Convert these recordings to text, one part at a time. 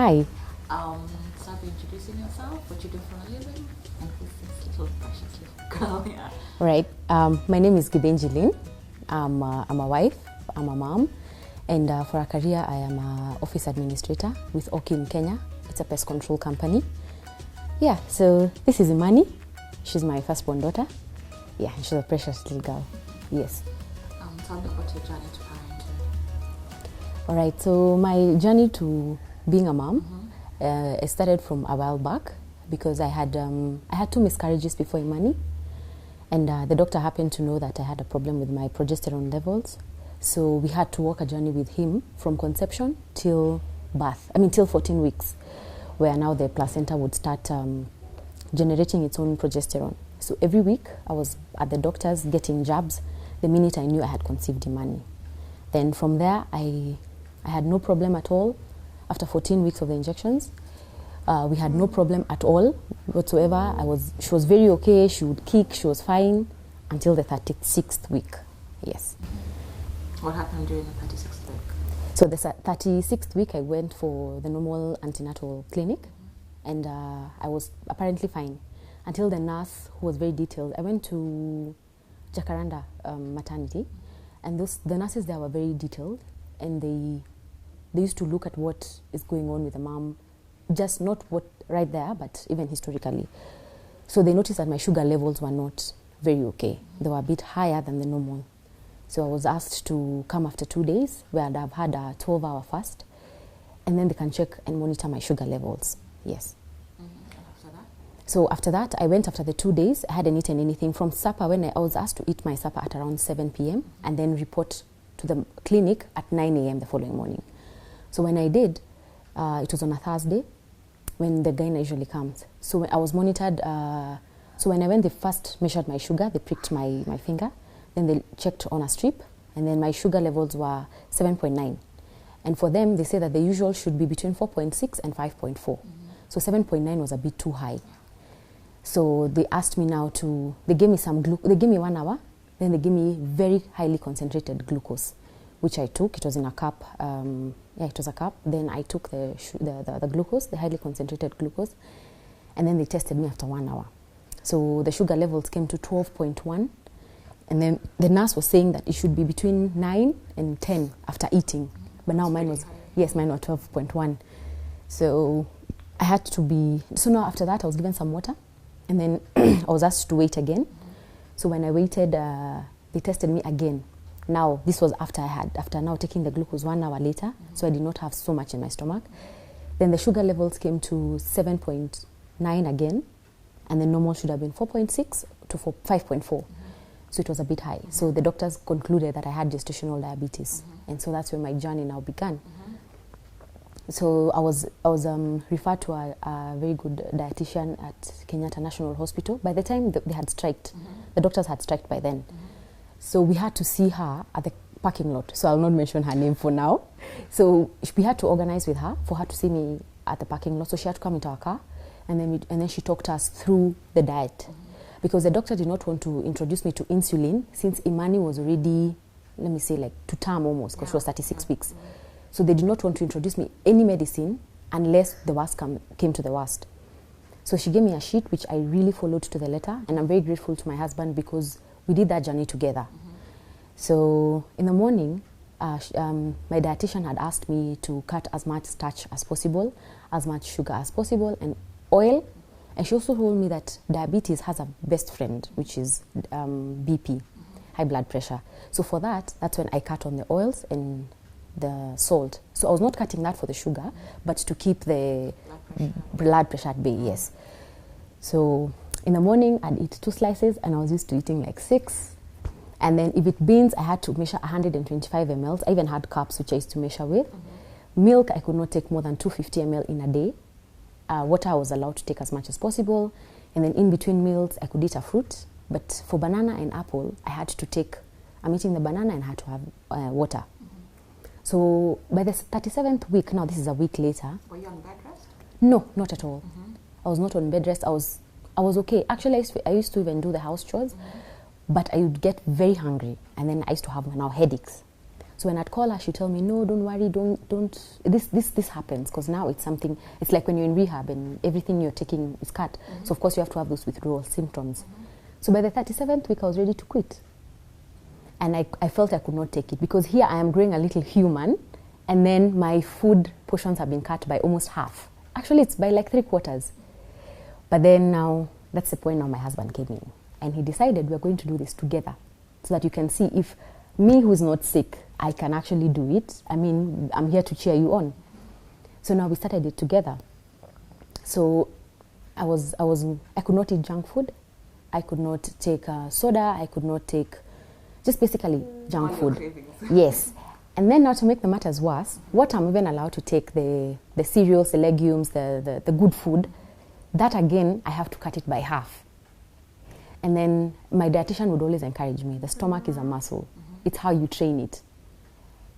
Hi. Start by introducing yourself, what you do for a living, and who's this little precious girl. Yeah. Right. My name is Githinji Lynn. I'm a wife. I'm a mom. And for a career, I am an office administrator with Oki in Kenya. It's a pest control company. Yeah, so this is Imani. She's my firstborn daughter. Yeah, she's a precious little girl. Yes. Tell me about your journey to parenthood. All right, so my journey to being a mom, it started from a while back because I had 2 miscarriages before Imani. And the doctor happened to know that I had a problem with my progesterone levels. So we had to walk a journey with him from conception till birth, till 14 weeks, where now the placenta would start generating its own progesterone. So every week I was at the doctor's getting jabs the minute I knew I had conceived Imani. Then from there, I had no problem at all. After 14 weeks of the injections, we had no problem at all whatsoever. She was very okay. She would kick. She was fine until the 36th week. Yes. What happened during the 36th week? So the 36th week, I went for the normal antenatal clinic, and I was apparently fine until the nurse, who was very detailed. I went to Jacaranda maternity, and the nurses there were very detailed, and they used to look at what is going on with the mom, just not what right there, but even historically. So they noticed that my sugar levels were not very okay. They were a bit higher than the normal. So I was asked to come after 2 days, where I've had a 12-hour fast, and then they can check and monitor my sugar levels. Yes. And after that? So after that, I went after the 2 days. I hadn't eaten anything from supper. When I was asked to eat my supper at around 7 p.m. and then report to the clinic at 9 a.m. the following morning. So when I did, it was on a Thursday when the gynae usually comes. So when I was monitored. So when I went, they first measured my sugar. They pricked my finger. Then they checked on a strip, and then my sugar levels were 7.9. And for them, they say that the usual should be between 4.6 and 5.4. So 7.9 was a bit too high. So they asked me now they gave me they gave me 1 hour, then they gave me very highly concentrated glucose, which I took. It was in a cup. It was a cup. Then I took the glucose, the highly concentrated glucose, and then they tested me after 1 hour. So the sugar levels came to 12.1. And then the nurse was saying that it should be between 9 and 10 after eating. But now mine was 12.1. So I had to be, so now after that I was given some water. And then I was asked to wait again. So when I waited, they tested me again. Now, this was after now taking the glucose 1 hour later. So I did not have so much in my stomach. Then the sugar levels came to 7.9 again. And the normal should have been 4.6 to 5.4. So it was a bit high. So the doctors concluded that I had gestational diabetes. And so that's where my journey now began. So I was referred to a very good dietitian at Kenyatta National Hospital. By the time they had striked, the doctors had striked by then. So we had to see her at the parking lot. So I'll not mention her name for now. So we had to organize with her for her to see me at the parking lot. So she had to come into our car, and then she talked us through the diet. Because the doctor did not want to introduce me to insulin since Imani was already, let me say, like to term almost, because she was 36 weeks. So they did not want to introduce me any medicine unless the worst came to the worst. So she gave me a sheet which I really followed to the letter, and I'm very grateful to my husband because we did that journey together. So in the morning, my dietitian had asked me to cut as much starch as possible, as much sugar as possible, and oil. And she also told me that diabetes has a best friend, which is BP, high blood pressure. So for that's when I cut on the oils and the salt. So I was not cutting that for the sugar, but to keep the blood pressure at bay, yes. So in the morning, I'd eat 2 slices, and I was used to eating like 6. And then if it beans, I had to measure 125 ml. I even had cups, which I used to measure with. Milk, I could not take more than 250 ml in a day. Water I was allowed to take as much as possible, and then in between meals I could eat a fruit, but for banana and apple I'm eating the banana and had to have water. So by the 37th week, now this is a week later. Were you on bed rest? No, not at all. I was not on bed rest. I was okay. Actually, I used to even do the house chores, but I would get very hungry, and then I used to have now headaches. So when I'd call her, she'd tell me, no, don't worry, don't, this happens, because now it's something, it's like when you're in rehab and everything you're taking is cut. So of course you have to have those withdrawal symptoms. So by the 37th week, I was ready to quit. And I felt I could not take it, because here I am growing a little human, and then my food portions have been cut by almost half. Actually, it's by like 3/4. But then now, that's the point now my husband came in. And he decided we're going to do this together, so that you can see if me, who's not sick, I can actually do it. I mean, I'm here to cheer you on. So now we started it together. So I could not eat junk food. I could not take soda. I could not take, just basically junk food. Yes. And then now, to make the matters worse, what I'm even allowed to take, the cereals, the legumes, the good food, that again, I have to cut it by half. And then my dietitian would always encourage me, the stomach is a muscle. It's how you train it.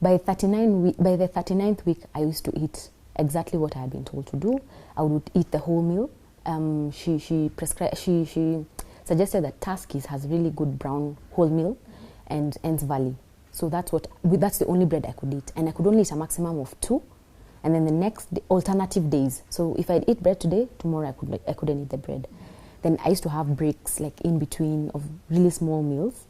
By the 39th week, I used to eat exactly what I had been told to do. I would eat the whole meal. She suggested that Tuskys has really good brown whole meal, and Ends Valley. So that's the only bread I could eat. And I could only eat a maximum of 2. And then the next alternative days. So if I'd eat bread today, tomorrow I couldn't eat the bread. Then I used to have breaks like in between of really small meals.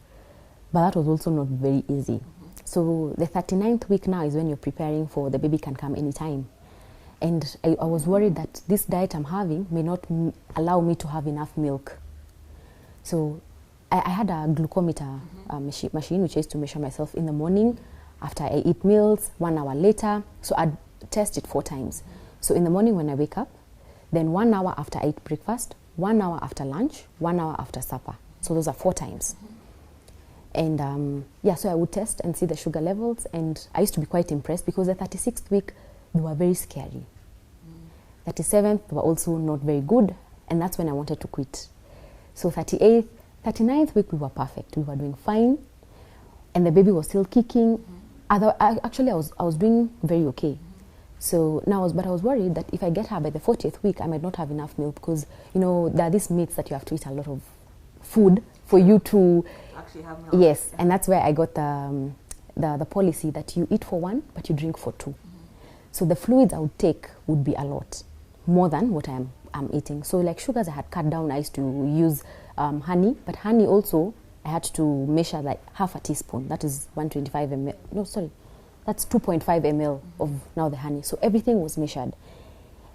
But that was also not very easy. So the 39th week now is when you're preparing for the baby can come anytime. And I was worried that this diet I'm having may not allow me to have enough milk. So I had a glucometer machine, which I used to measure myself in the morning, after I eat meals, 1 hour later. So I'd test it 4 times. So in the morning when I wake up, then 1 hour after I eat breakfast, 1 hour after lunch, 1 hour after supper. So those are 4 times. And so I would test and see the sugar levels. And I used to be quite impressed, because the 36th week, they were very scary. 37th were also not very good. And that's when I wanted to quit. So 39th week, we were perfect. We were doing fine. And the baby was still kicking. Actually, I was doing very okay. So now, but I was worried that if I get her by the 40th week, I might not have enough milk, because, there are these myths that you have to eat a lot of food for you to actually have milk. Yes, and that's where I got the policy that you eat for 1, but you drink for 2. So the fluids I would take would be a lot more than what I'm eating. So like sugars, I had cut down. I used to use honey, but honey also I had to measure like half a teaspoon. That is 125 ml. No, sorry, that's 2.5 ml of now the honey. So everything was measured.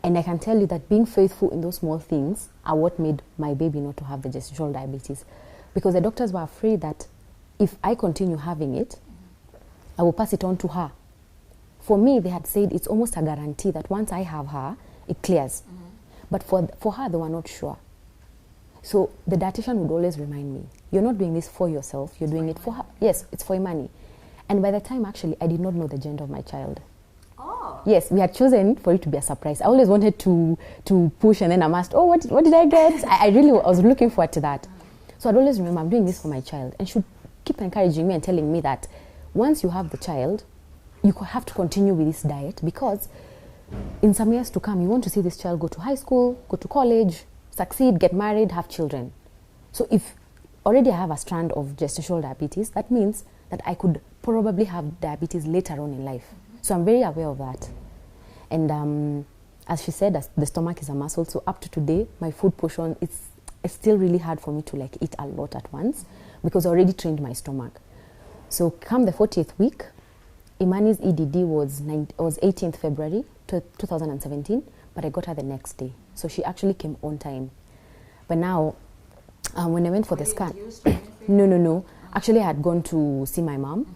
And I can tell you that being faithful in those small things are what made my baby not to have the gestational diabetes. Because the doctors were afraid that if I continue having it, I will pass it on to her. For me, they had said it's almost a guarantee that once I have her, it clears. But for her, they were not sure. So the dietitian would always remind me, you're not doing this for yourself, you're doing it for her. Yes, it's for money. And by the time, actually, I did not know the gender of my child. Oh. Yes, we had chosen for it to be a surprise. I always wanted to push, and then I'm asked, what did I get? I was looking forward to that. So I'd always remember, I'm doing this for my child. And she would keep encouraging me and telling me that once you have the child, you have to continue with this diet, because in some years to come, you want to see this child go to high school, go to college, succeed, get married, have children. So if already I have a strand of gestational diabetes, that means that I could probably have diabetes later on in life. So I'm very aware of that. And as she said, the stomach is a muscle. So up to today, my food portion, it's still really hard for me to like eat a lot at once, because I already trained my stomach. So come the 40th week, Imani's EDD was 18th February 2017, but I got her the next day. So she actually came on time. But now, when I went for the scan, no. Actually, I had gone to see my mom.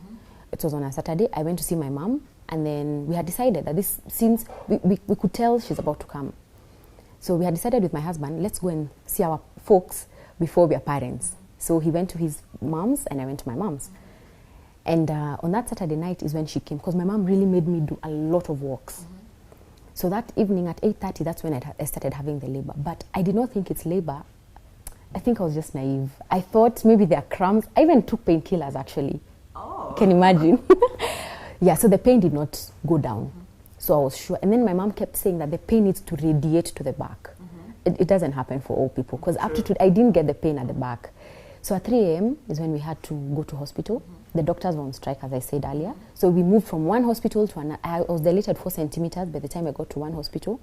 It was on a Saturday. I went to see my mom, and then we had decided that since we could tell she's about to come. So we had decided with my husband, let's go and see our folks before we are parents. So he went to his mom's, and I went to my mom's. And on that Saturday night is when she came, because my mom really made me do a lot of walks. So that evening at 8:30, that's when I started having the labor. But I did not think it's labor. I think I was just naive. I thought maybe there are cramps. I even took painkillers, actually. Oh. Can you imagine? Yeah, so the pain did not go down. So I was sure. And then my mom kept saying that the pain needs to radiate to the back. It doesn't happen for all people, because up to today, I didn't get the pain at the back. So at 3 a.m. is when we had to go to hospital. the doctors were on strike, as I said earlier. So we moved from one hospital to another. I was dilated 4 centimeters by the time I got to one hospital,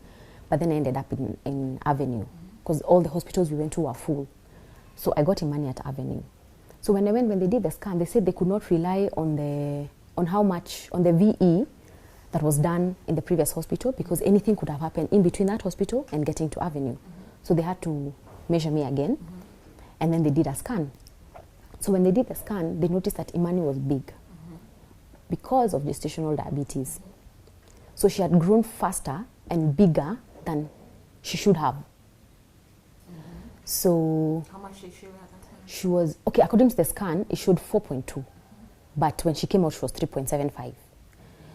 but then I ended up in Avenue because all the hospitals we went to were full. So I got Imani at Avenue. So when they did the scan, they said they could not rely on the VE that was done in the previous hospital because anything could have happened in between that hospital and getting to Avenue. So they had to measure me again, and then they did a scan. So when they did the scan, they noticed that Imani was big because of gestational diabetes. So she had grown faster and bigger than she should have. So How much did she weigh at that time? she was, okay, according to the scan, it showed 4.2. But when she came out, she was 3.75.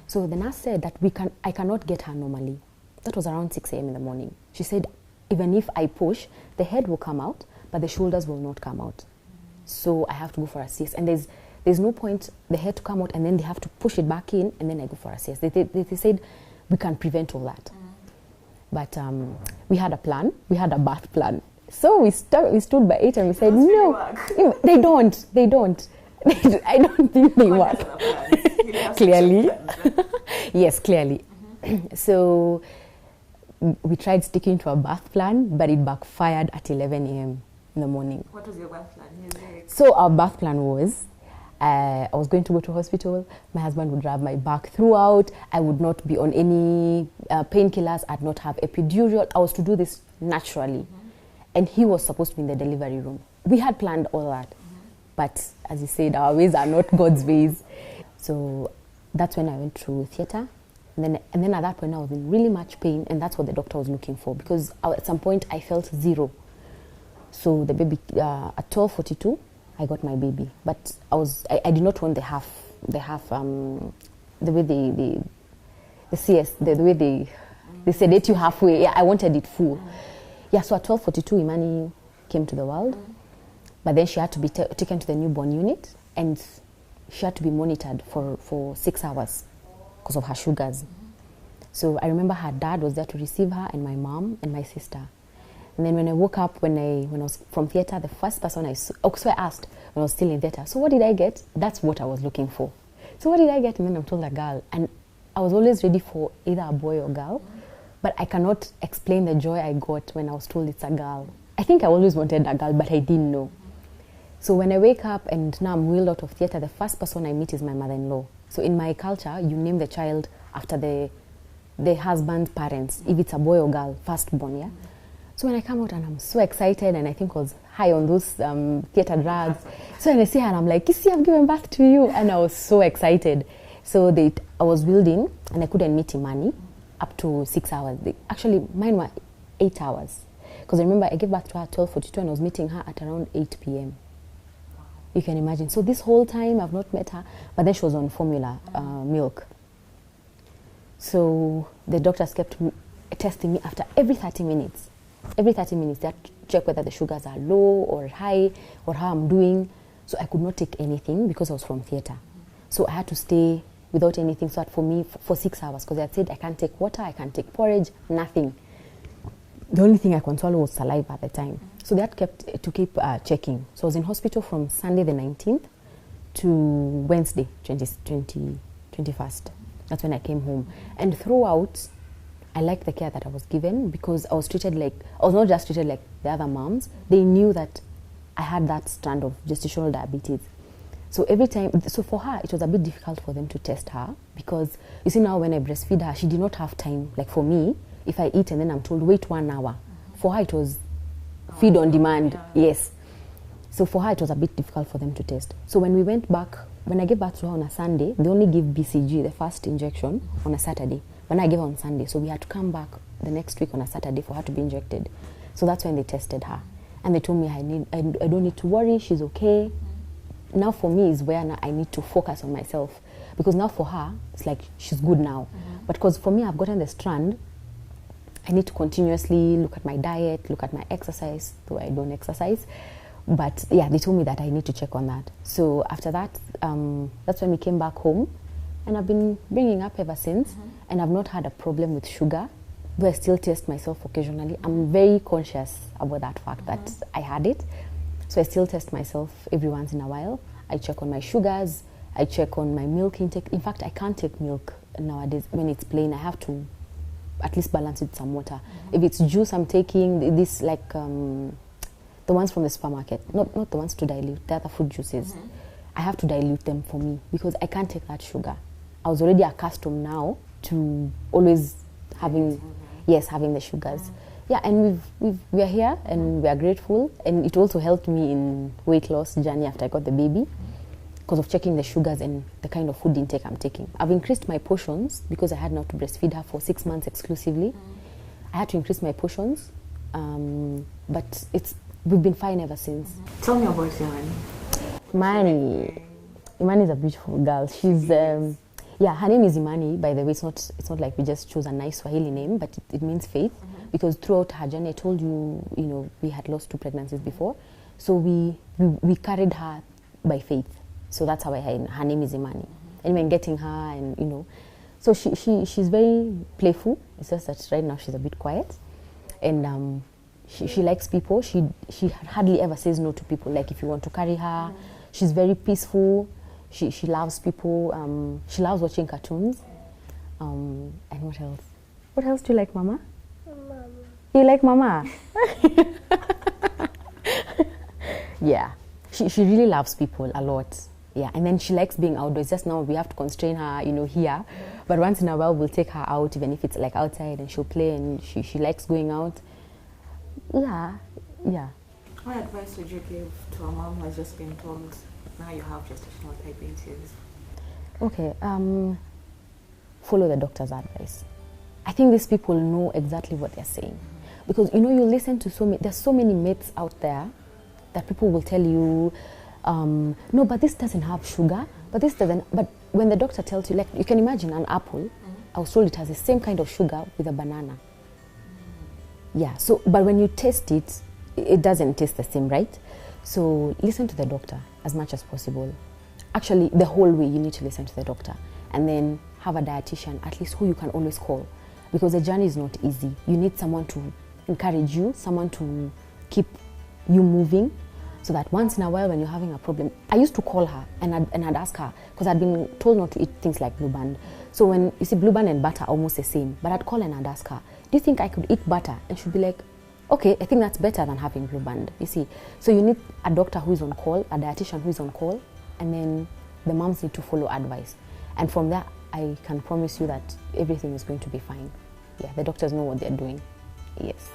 So the nurse said that I cannot get her normally. That was around 6 a.m. in the morning. She said, even if I push, the head will come out, but the shoulders will not come out. So I have to go for a CS. And there's no point the head to come out and then they have to push it back in and then I go for a CS. They said we can prevent all that. But we had a plan. We had a birth plan. So we stood by it and we said, no, they don't. I don't think they work. Clearly. Yes, clearly. So we tried sticking to a birth plan, but it backfired at 11 a.m. in the morning. What was your birth plan? So our birth plan was, I was going to go to hospital. My husband would rub my back throughout. I would not be on any painkillers. I'd not have epidural. I was to do this naturally. And he was supposed to be in the delivery room. We had planned all that. But as you said, our ways are not God's ways. So that's when I went through theatre. And then at that point, I was in really much pain. And that's what the doctor was looking for. Because at some point, I felt 0. So the baby, at 12:42, I got my baby. But I did not want the way they sedate you halfway. Yeah, I wanted it full. Yeah, so at 12:42, Imani came to the world. But then she had to be taken to the newborn unit, and she had to be monitored for 6 hours because of her sugars. So I remember her dad was there to receive her, and my mom and my sister. And then when I woke up, when I was from theatre, the first person I saw, so I asked when I was still in theatre, so what did I get? That's what I was looking for. So what did I get? And then I'm told a girl. And I was always ready for either a boy or girl, but I cannot explain the joy I got when I was told it's a girl. I think I always wanted a girl, but I didn't know. So when I wake up and now I'm wheeled out of theatre, the first person I meet is my mother-in-law. So in my culture, you name the child after the husband's parents, if it's a boy or girl, firstborn, yeah? So when I come out and I'm so excited, and I think I was high on those theatre drugs. So when I see her and I'm like, Kissy, I've given birth to you. And I was so excited. So I was wheeled in and I couldn't meet Imani up to 6 hours. Actually, mine were 8 hours. Because I remember I gave birth to her at 12:42 and I was meeting her at around 8 p.m. You can imagine. So this whole time I've not met her, but then she was on formula milk. So the doctors kept testing me after every 30 minutes. Every 30 minutes, they had to check whether the sugars are low or high or how I'm doing. So I could not take anything because I was from theatre. So I had to stay without anything. So that for me, for 6 hours, because I had said I can't take water, I can't take porridge, nothing. The only thing I could swallow was saliva at the time. So they had to keep checking. So I was in hospital from Sunday the 19th to Wednesday, 21st. That's when I came home. And throughout, I liked the care that I was given because I was not just treated like the other moms. They knew that I had that strand of gestational diabetes. So for her, it was a bit difficult for them to test her because, you see now when I breastfeed her, she did not have time. Like for me, if I eat and then I'm told, wait 1 hour. For her, it was feed on demand, yes. So for her, it was a bit difficult for them to test. So when we went back, when I gave birth to her on a Sunday, they only give BCG, the first injection, on a Saturday. When I gave her on Sunday, so we had to come back the next week on a Saturday for her to be injected. So that's when they tested her. And they told me I don't need to worry, she's okay. Now for me is where now I need to focus on myself. Because now for her, it's like she's good now. But because for me, I've gotten the strand, I need to continuously look at my diet, look at my exercise, though I don't exercise. But yeah, they told me that I need to check on that. So after that, that's when we came back home. And I've been bringing up ever since. And I've not had a problem with sugar, though I still test myself occasionally. I'm very conscious about that fact that I had it. So I still test myself every once in a while. I check on my sugars. I check on my milk intake. In fact, I can't take milk nowadays when it's plain. I have to at least balance it with some water. If it's juice, I'm taking this like the ones from the supermarket, not the ones to dilute, the other fruit juices. I have to dilute them for me because I can't take that sugar. I was already accustomed now to always having, having the sugars. Yeah, and we are here and we are grateful, and it also helped me in weight loss journey after I got the baby because of checking the sugars and the kind of food intake I'm taking. I've increased my portions because I had now to breastfeed her for 6 months exclusively. I had to increase my portions, but we've been fine ever since. Tell me about Imani. Imani is a beautiful girl. She's her name is Imani, by the way. It's not like we just chose a nice Swahili name, but it means faith. Because throughout her journey, I told you, we had lost 2 pregnancies before. So we carried her by faith. So that's how her name is Imani. And when getting her and, so she's very playful. It's just that right now she's a bit quiet. And she likes people. She hardly ever says no to people. Like if you want to carry her, she's very peaceful. She loves people. She loves watching cartoons. And what else? What else do you like, Mama? Mama. You like Mama? Yeah. She really loves people a lot. Yeah, and then she likes being outdoors. Just now we have to constrain her, here. But once in a while we'll take her out, even if it's like outside, and she'll play, and she likes going out. Yeah. What advice would you give to a mom who has just been told now you have gestational diabetes? Okay, follow the doctor's advice. I think these people know exactly what they're saying. Because, you listen to there's so many myths out there that people will tell you, no, but this doesn't have sugar, but when the doctor tells you, like, you can imagine an apple, I was told it has the same kind of sugar with a banana. Yeah, so, but when you taste it, it doesn't taste the same, right? So listen to the doctor as much as possible. Actually, the whole way you need to listen to the doctor. And then have a dietitian, at least who you can always call. Because the journey is not easy. You need someone to encourage you, someone to keep you moving, so that once in a while when you're having a problem, I used to call her and I'd ask her, because I'd been told not to eat things like Blue Band. So when you see Blue Band and butter are almost the same, but I'd call and I'd ask her, do you think I could eat butter? And she'd be like, okay, I think that's better than having Blue Band, you see. So you need a doctor who is on call, a dietitian who is on call, and then the moms need to follow advice. And from there, I can promise you that everything is going to be fine. Yeah, the doctors know what they're doing. Yes.